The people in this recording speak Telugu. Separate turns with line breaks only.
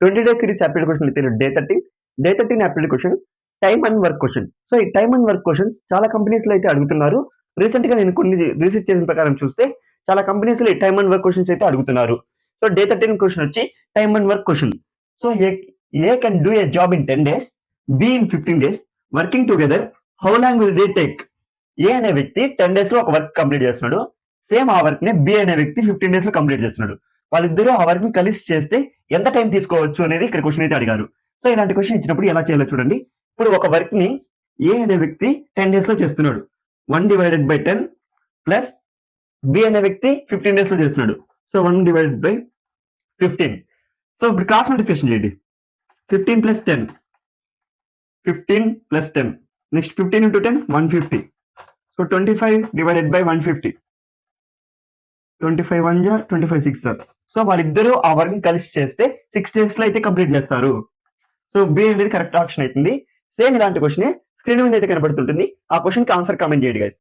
20 డేస్ సిరీస్ యాప్టిట్యూడ్ క్వశ్చన్ అయితే day 13 aptitude question time and work question. So ఈ టైమ్ అండ్ వర్క్ క్వశ్చన్ చాలా కంపెనీస్ లో అయితే అడుగుతున్నారు. రీసెంట్ గా నేను కొన్ని రీసెర్చ్ చేసిన ప్రకారం చూస్తే చాలా కంపెనీస్ లో ఈ టైమ్ అండ్ వర్క్ క్వశ్చన్స్ అయితే అడుగుతున్నారు. సో డే 13 క్వశ్చన్ వచ్చి time and work question. So A can do a job in 10 days, B in 15 days, working together, how long will they take? A అనే వ్యక్తి 10 days లో ఒక వర్క్ కంప్లీట్ చేస్తున్నాడు. సేమ్ ఆ వర్క్ ని బి అనే వ్యక్తి 15 days లో కంప్లీట్ చేస్తున్నాడు. వాళ్ళిద్దరూ ఆ వర్క్ ని కలిసి చేస్తే ఎంత టైం తీసుకోవచ్చు అనేది ఇక్కడ క్వశ్చన్ అయితే అడిగారు. సో ఇలాంటి క్వశ్చన్ ఇచ్చినప్పుడు ఎలా చేయాలో చూడండి. ఇప్పుడు ఒక వర్క్ ని ఏ అనే వ్యక్తి 10 days లో చేస్తున్నాడు. 1/10 ప్లస్ బి అనే వ్యక్తి 15 days లో చేస్తున్నాడు. సో 1/15. సో ఇప్పుడు క్రాస్ మల్టిప్లికేషన్ చేయండి. 15 + 10, 15 + 10, నెక్స్ట్ 15 × 10 150. సో 25/150. 25 1 25 6. సో వాళ్ళిద్దరూ ఆ వర్క్ కలిసి చేస్తే 6 days లో అయితే కంప్లీట్ చేస్తారు. సో బి అనేది కరెక్ట్ ఆప్షన్ అవుతుంది. సేమ్ ఇలాంటి క్వశ్చన్ స్క్రీన్ మీద అయితే కనబడుతుంటుంది. ఆ క్వశ్చన్ కి ఆన్సర్ కామెంట్ చేయండి గైస్.